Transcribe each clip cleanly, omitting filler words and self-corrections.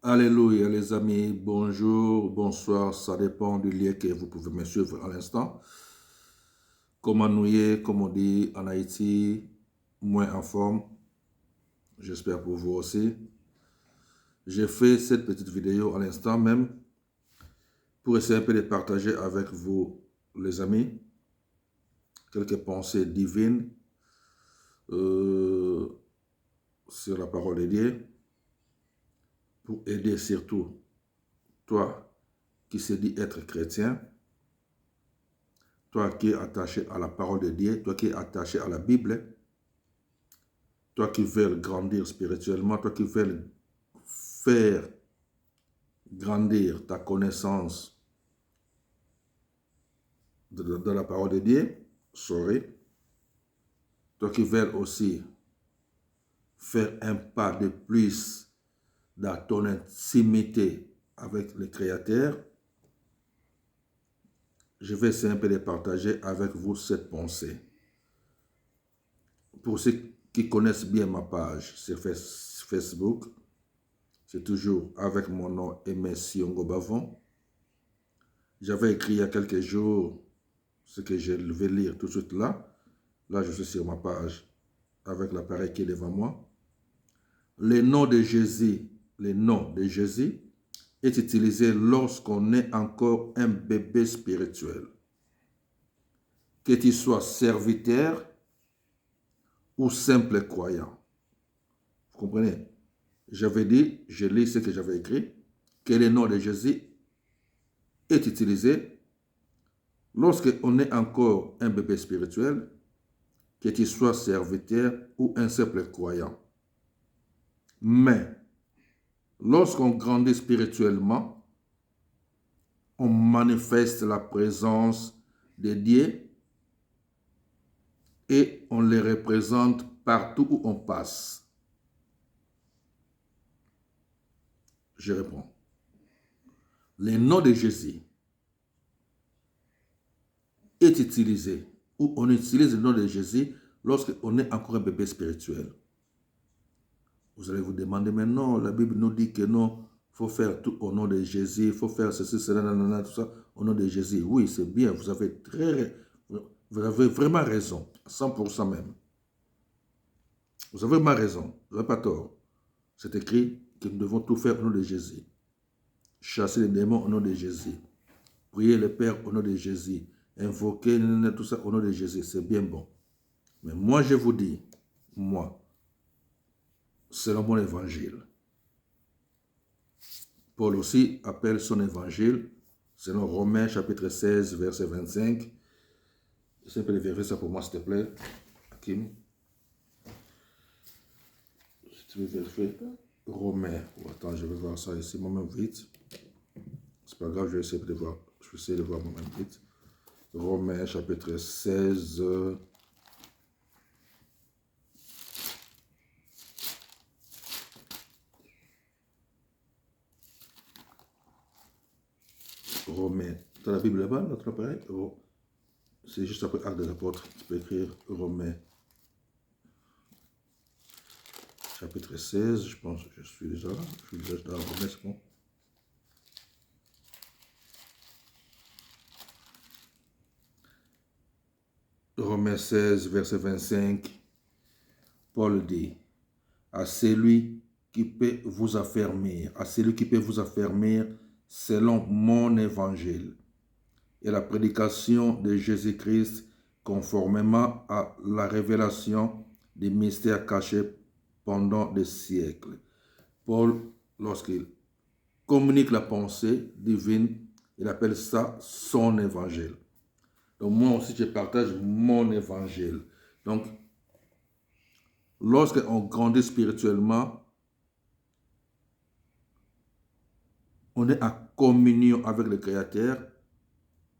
Alléluia les amis, bonjour, bonsoir, ça dépend du lien que vous pouvez me suivre à l'instant. Comment nous y est, comme on dit en Haïti, moins en forme, j'espère pour vous aussi. J'ai fait cette petite vidéo à l'instant même pour essayer un peu de partager avec vous les amis quelques pensées divines sur la parole de Dieu pour aider surtout toi qui se dit être chrétien, toi qui es attaché à la parole de Dieu, toi qui es attaché à la Bible, toi qui veux grandir spirituellement, toi qui veux faire grandir ta connaissance de la parole de Dieu, toi qui veux aussi faire un pas de plus dans ton intimité avec le Créateur, je vais essayer un peu de partager avec vous cette pensée. Pour ceux qui connaissent bien ma page sur Facebook, c'est toujours avec mon nom Aimé Siongo Bavon. J'avais écrit il y a quelques jours ce que je vais lire tout de suite là. Là, je suis sur ma page avec l'appareil qui est devant moi. Le nom de Jésus est utilisé lorsqu'on est encore un bébé spirituel. Que tu sois serviteur ou simple croyant. Vous comprenez? J'avais dit, je lis ce que j'avais écrit, que le nom de Jésus est utilisé lorsqu'on est encore un bébé spirituel, que tu sois serviteur ou un simple croyant. Mais, lorsqu'on grandit spirituellement, on manifeste la présence de Dieu et on les représente partout où on passe. Je réponds. Le nom de Jésus est utilisé, ou on utilise le nom de Jésus lorsqu'on est encore un bébé spirituel. Vous allez vous demander, mais non, la Bible nous dit que non, il faut faire tout au nom de Jésus, il faut faire ceci, cela, nanana, tout ça, au nom de Jésus. Oui, c'est bien, vous avez vraiment raison, 100% même. Vous avez vraiment raison, vous n'avez pas tort. C'est écrit que nous devons tout faire au nom de Jésus. Chasser les démons au nom de Jésus. Prier le Père au nom de Jésus. Invoquer tout ça au nom de Jésus, c'est bien bon. Mais moi, je vous dis, moi, selon mon évangile, Paul aussi appelle son évangile, selon Romains chapitre 16, verset 25. Essaye de vérifier ça pour moi, s'il te plaît, Hakim. Si tu veux vérifier, Romains. Oh, attends, je vais voir ça ici, moi-même vite. C'est pas grave, je vais essayer de voir. Je vais essayer de voir moi-même vite. Romains chapitre 16. Romains. Tu as la Bible là-bas, notre appareil? Oh. C'est juste après Actes des Apôtres. Tu peux écrire Romains. Chapitre 16, je pense que je suis déjà là. Je suis déjà dans Romains, c'est bon. Romains 16, verset 25. Paul dit, à celui qui peut vous affermir, selon mon évangile et la prédication de Jésus-Christ conformément à la révélation des mystères cachés pendant des siècles. Paul, lorsqu'il communique la pensée divine, il appelle ça son évangile. Donc moi aussi, je partage mon évangile. Donc, lorsqu'on grandit spirituellement, on est en communion avec le Créateur,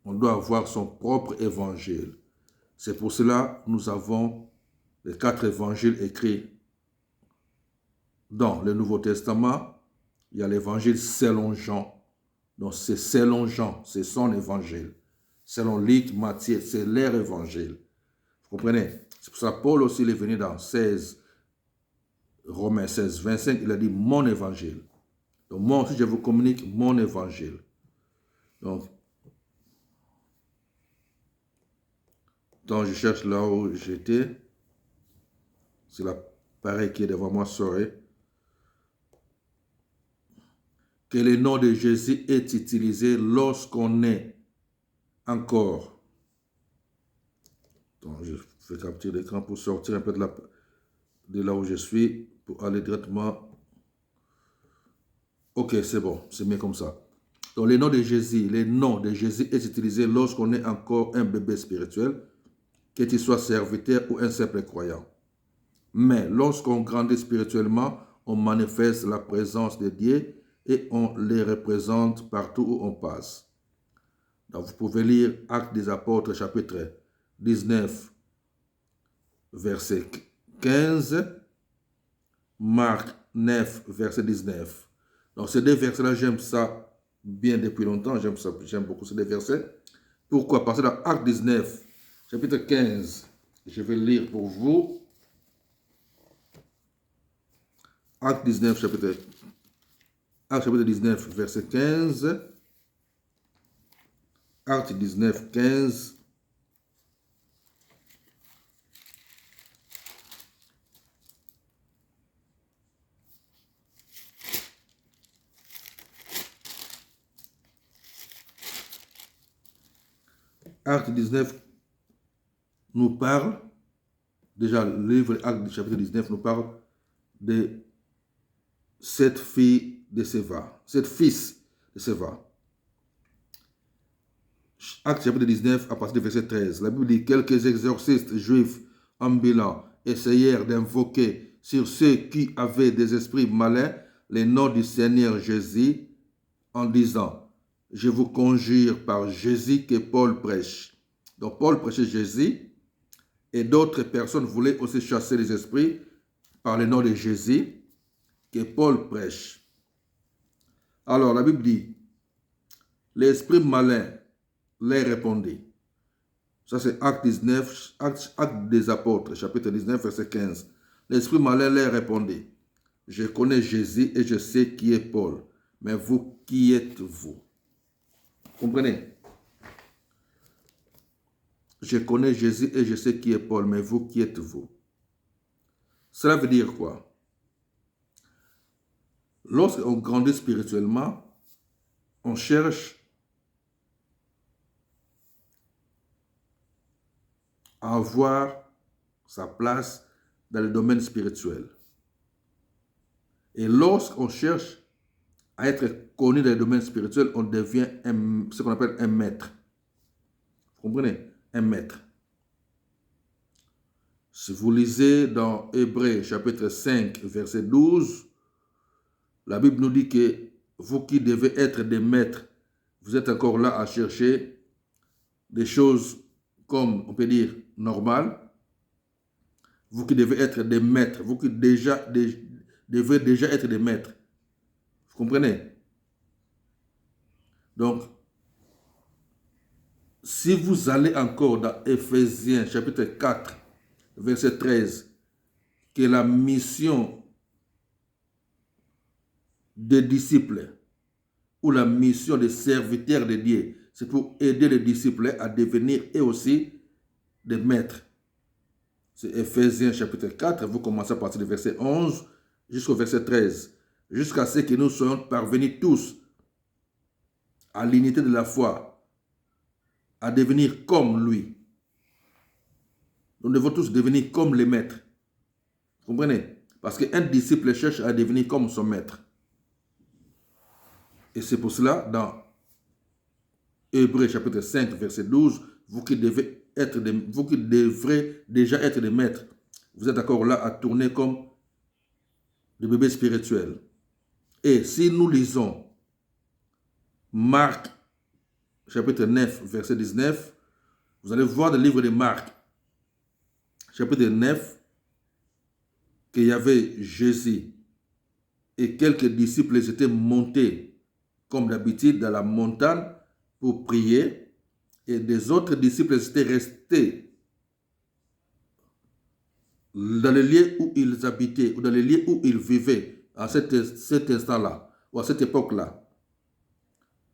on doit avoir son propre évangile. C'est pour cela que nous avons les 4 évangiles écrits dans le Nouveau Testament. Il y a l'évangile selon Jean. Donc c'est selon Jean, c'est son évangile. Selon Luc, Matthieu, c'est leur évangile. Vous comprenez? C'est pour ça que Paul aussi il est venu dans Romains 16, 25, il a dit mon évangile. Donc moi aussi, je vous communique mon évangile. Donc je cherche là où j'étais. C'est l'appareil qui est devant moi saurait que le nom de Jésus est utilisé lorsqu'on est encore. Donc, je fais capturer l'écran pour sortir un peu de là où je suis, pour aller directement. Ok, c'est bon, c'est mieux comme ça. Donc, le nom de Jésus est utilisé lorsqu'on est encore un bébé spirituel, que tu sois serviteur ou un simple croyant. Mais lorsqu'on grandit spirituellement, on manifeste la présence de Dieu et on les représente partout où on passe. Donc, vous pouvez lire Actes des Apôtres, chapitre 19, verset 15, Marc 9, verset 19. Donc, ces deux versets-là, j'aime ça bien depuis longtemps. J'aime beaucoup ces deux versets. Pourquoi? Parce que dans Acte 19, chapitre 15, je vais lire pour vous. Acte 19, chapitre 19, verset 15. Acte 19, 15. Acte 19 nous parle, déjà le livre Acte chapitre 19 nous parle de cette fille de Séva, cette fils de Séva. Acte chapitre 19 à partir du verset 13. La Bible dit, quelques exorcistes juifs ambulants essayèrent d'invoquer sur ceux qui avaient des esprits malins les noms du Seigneur Jésus en disant, je vous conjure par Jésus que Paul prêche. Donc Paul prêchait Jésus et d'autres personnes voulaient aussi chasser les esprits par le nom de Jésus que Paul prêche. Alors la Bible dit, l'esprit malin les répondit. Ça c'est Acte 19, Acte des Apôtres, chapitre 19, verset 15. L'esprit malin les répondit, je connais Jésus et je sais qui est Paul, mais vous, qui êtes-vous? Comprenez? Je connais Jésus et je sais qui est Paul, mais vous, qui êtes-vous? Cela veut dire quoi? Lorsqu'on grandit spirituellement, on cherche à avoir sa place dans le domaine spirituel. Et lorsqu'on cherche à être connu dans le domaine spirituel, on devient ce qu'on appelle un maître. Vous comprenez? Un maître. Si vous lisez dans Hébreux chapitre 5, verset 12, la Bible nous dit que vous qui devez être des maîtres, vous êtes encore là à chercher des choses comme, on peut dire, normales. Vous qui devez être des maîtres, vous qui devez déjà être des maîtres. Vous comprenez? Donc, si vous allez encore dans Éphésiens chapitre 4, verset 13, que la mission des disciples ou la mission des serviteurs de Dieu, c'est pour aider les disciples à devenir eux aussi des maîtres. C'est Éphésiens chapitre 4, vous commencez à partir du verset 11 jusqu'au verset 13, jusqu'à ce que nous soyons parvenus tous à l'unité de la foi, à devenir comme lui. Nous devons tous devenir comme les maîtres. Vous comprenez? Parce qu'un disciple cherche à devenir comme son maître. Et c'est pour cela, dans Hébreux chapitre 5, verset 12, vous qui devrez déjà être des maîtres, vous êtes encore là à tourner comme des bébés spirituels. Et si nous lisons Marc chapitre 9, verset 19, vous allez voir dans le livre de Marc, chapitre 9, qu'il y avait Jésus et quelques disciples étaient montés, comme d'habitude, dans la montagne pour prier, et des autres disciples étaient restés dans les lieux où ils habitaient, ou dans les lieux où ils vivaient, à cet instant-là, ou à cette époque-là.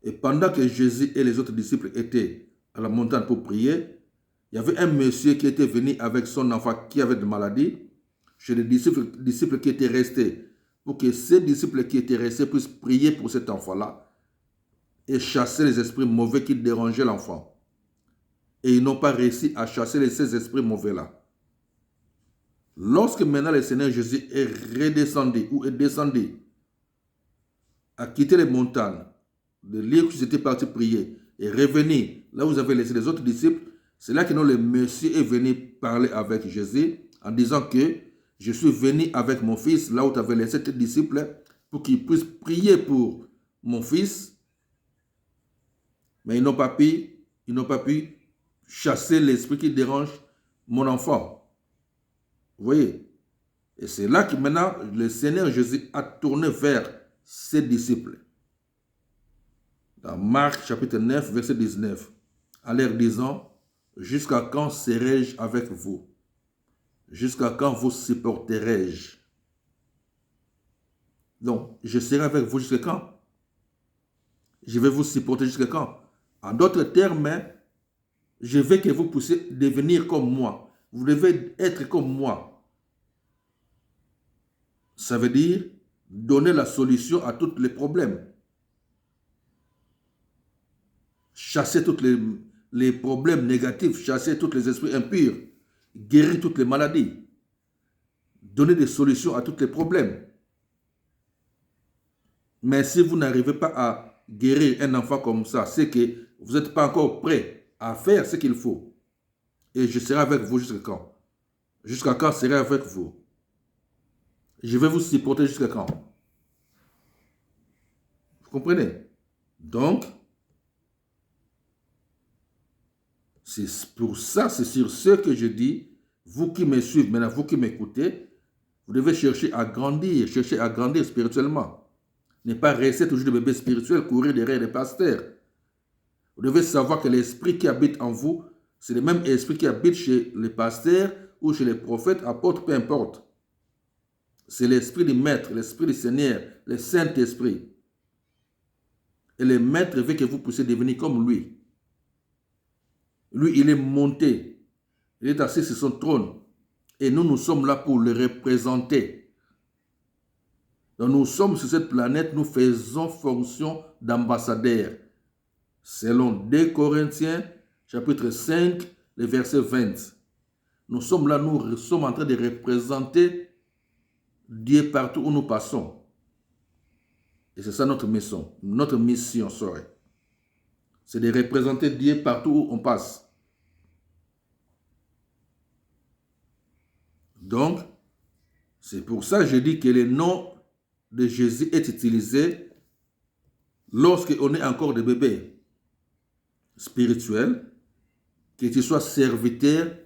Et pendant que Jésus et les autres disciples étaient à la montagne pour prier, il y avait un monsieur qui était venu avec son enfant qui avait de maladie, chez les disciples qui étaient restés, pour que ces disciples qui étaient restés puissent prier pour cet enfant-là et chasser les esprits mauvais qui dérangeaient l'enfant. Et ils n'ont pas réussi à chasser ces esprits mauvais-là. Lorsque maintenant le Seigneur Jésus est redescendu ou est descendu, a quitté les montagnes, le lieu où ils étaient partis prier, et revenu là où vous avez laissé les autres disciples, c'est là que le monsieur est venu parler avec Jésus en disant que je suis venu avec mon fils là où tu avais laissé tes disciples pour qu'ils puissent prier pour mon fils, mais ils n'ont pas pu chasser l'esprit qui dérange mon enfant. Vous voyez? Et c'est là que maintenant le Seigneur Jésus a tourné vers ses disciples. Dans Marc chapitre 9, verset 19, en leur disant, jusqu'à quand serai-je avec vous? Jusqu'à quand vous supporterai-je? Donc, je serai avec vous jusqu'à quand? Je vais vous supporter jusqu'à quand? En d'autres termes, je veux que vous puissiez devenir comme moi. Vous devez être comme moi. Ça veut dire donner la solution à tous les problèmes. Chasser tous les problèmes négatifs, chasser tous les esprits impurs, guérir toutes les maladies, donner des solutions à tous les problèmes. Mais si vous n'arrivez pas à guérir un enfant comme ça, c'est que vous n'êtes pas encore prêt à faire ce qu'il faut. Et je serai avec vous jusqu'à quand? Jusqu'à quand serai avec vous? Je vais vous supporter jusqu'à quand? Vous comprenez? Donc, c'est pour ça, c'est sur ce que je dis, vous qui me suivez, maintenant vous qui m'écoutez, vous devez chercher à grandir spirituellement. Ne pas rester toujours de bébé spirituel, courir derrière les pasteurs. Vous devez savoir que l'esprit qui habite en vous, c'est le même esprit qui habite chez les pasteurs ou chez les prophètes, apôtres, peu importe. C'est l'esprit du Maître, l'esprit du Seigneur, le Saint-Esprit. Et le Maître veut que vous puissiez devenir comme lui. Lui, il est monté. Il est assis sur son trône. Et nous sommes là pour le représenter. Donc nous sommes sur cette planète, nous faisons fonction d'ambassadeurs. Selon 2 Corinthiens, chapitre 5, le verset 20. Nous sommes là, nous sommes en train de représenter Dieu partout où nous passons. Et c'est ça notre mission. Notre mission serait. C'est de représenter Dieu partout où on passe. Donc, c'est pour ça que je dis que le nom de Jésus est utilisé lorsqu'on est encore des bébés spirituels, que tu sois serviteur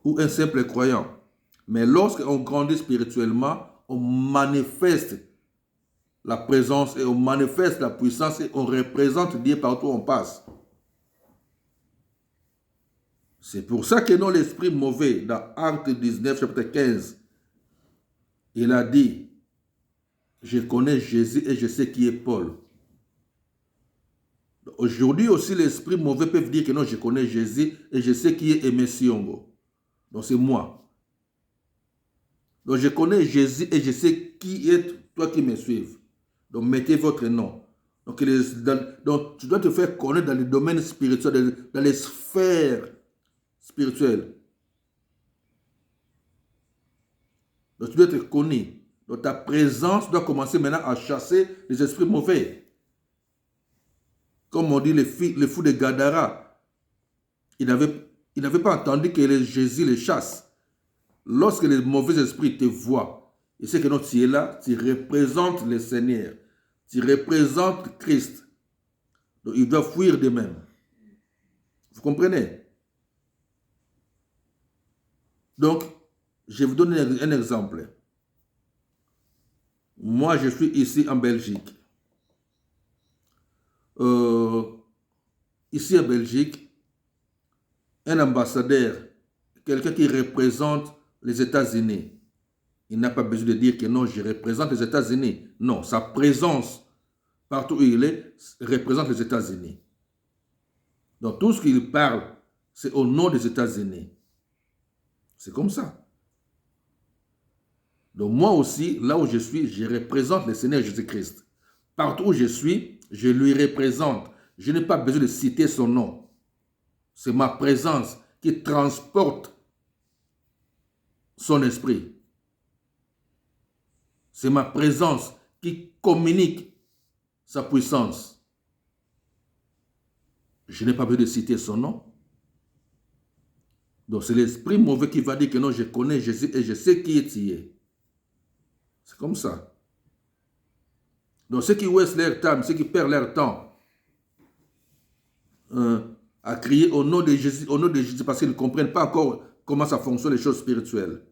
ou un simple croyant. Mais lorsqu'on grandit spirituellement, on manifeste la présence et on manifeste la puissance et on représente Dieu partout où on passe. C'est pour ça que dans l'esprit mauvais, dans Acte 19, chapitre 15, il a dit, je connais Jésus et je sais qui est Paul. Aujourd'hui aussi, l'esprit mauvais peut dire que non, je connais Jésus et je sais qui est Aimé Siongo. Donc c'est moi. Donc je connais Jésus et je sais qui est toi qui me suives. Donc mettez votre nom. Donc tu dois te faire connaître dans le domaine spirituel, dans les sphères spirituelles. Donc tu dois être connu. Donc ta présence doit commencer maintenant à chasser les esprits mauvais. Comme on dit les fous de Gadara. Ils n'avaient pas entendu que Jésus les chasse. Lorsque les mauvais esprits te voient, et c'est que non, tu es là, tu représentes le Seigneur. Tu représentes Christ. Donc ils doivent fuir d'eux-mêmes. Vous comprenez? Donc, je vais vous donner un exemple. Moi, je suis ici en Belgique. Ici en Belgique, un ambassadeur, quelqu'un qui représente les États-Unis, Il n'a pas besoin de dire que non, je représente les États-Unis. Non, sa présence partout où il est représente les États-Unis. Donc tout ce qu'il parle, c'est au nom des États-Unis. C'est comme ça. Donc moi aussi, là où je suis, je représente le Seigneur Jésus-Christ. Partout où je suis, je lui représente. Je n'ai pas besoin de citer son nom. C'est ma présence qui transporte son esprit. C'est ma présence qui communique sa puissance. Je n'ai pas besoin de citer son nom. Donc c'est l'esprit mauvais qui va dire que non, je connais Jésus et je sais qui tu es. C'est comme ça. Donc ceux qui wastent leur temps, ceux qui perdent leur temps à crier au nom de Jésus, parce qu'ils ne comprennent pas encore comment ça fonctionne les choses spirituelles.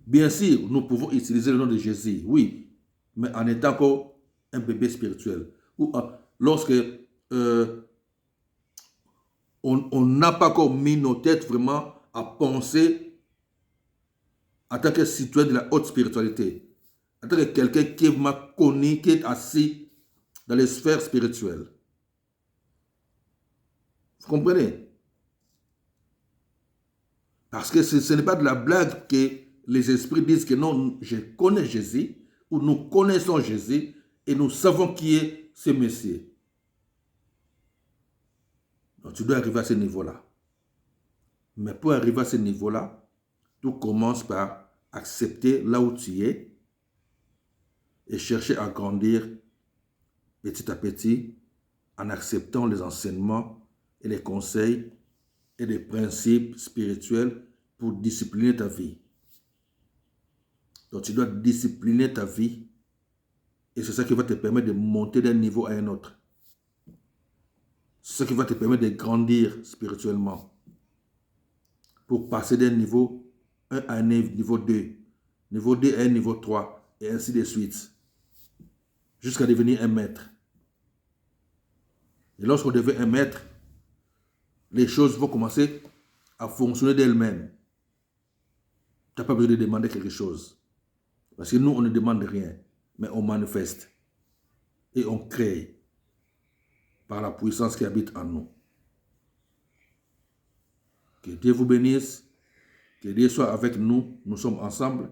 Bien sûr, nous pouvons utiliser le nom de Jésus, oui, mais en étant encore un bébé spirituel. Ou lorsque on n'a pas encore mis nos têtes vraiment à penser en tant que citoyen de la haute spiritualité, en tant que quelqu'un qui m'a connu, qui est assis dans les sphères spirituelles. Vous comprenez? Parce que ce n'est pas de la blague que les esprits disent que non, je connais Jésus, ou nous connaissons Jésus, et nous savons qui est ce Messie. Donc tu dois arriver à ce niveau-là. Mais pour arriver à ce niveau-là, tout commence par accepter là où tu es et chercher à grandir petit à petit en acceptant les enseignements et les conseils et les principes spirituels pour discipliner ta vie. Donc tu dois discipliner ta vie et c'est ça qui va te permettre de monter d'un niveau à un autre. C'est ça qui va te permettre de grandir spirituellement pour passer d'un niveau 1 à un niveau 2, niveau 2 à un niveau 3 et ainsi de suite jusqu'à devenir un maître. Et lorsqu'on devient un maître, les choses vont commencer à fonctionner d'elles-mêmes. Tu n'as pas besoin de demander quelque chose. Parce que nous, on ne demande rien, mais on manifeste. Et on crée par la puissance qui habite en nous. Que Dieu vous bénisse. Que Dieu soit avec nous. Nous sommes ensemble.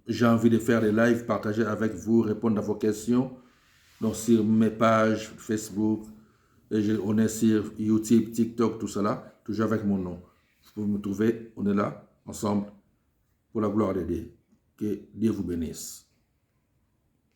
J'ai envie de faire des lives, partager avec vous, répondre à vos questions. Donc sur mes pages Facebook, on est sur YouTube, TikTok, tout cela, toujours avec mon nom. Vous pouvez me trouver, on est là, ensemble, pour la gloire de Dieu. Que Dieu vous bénisse.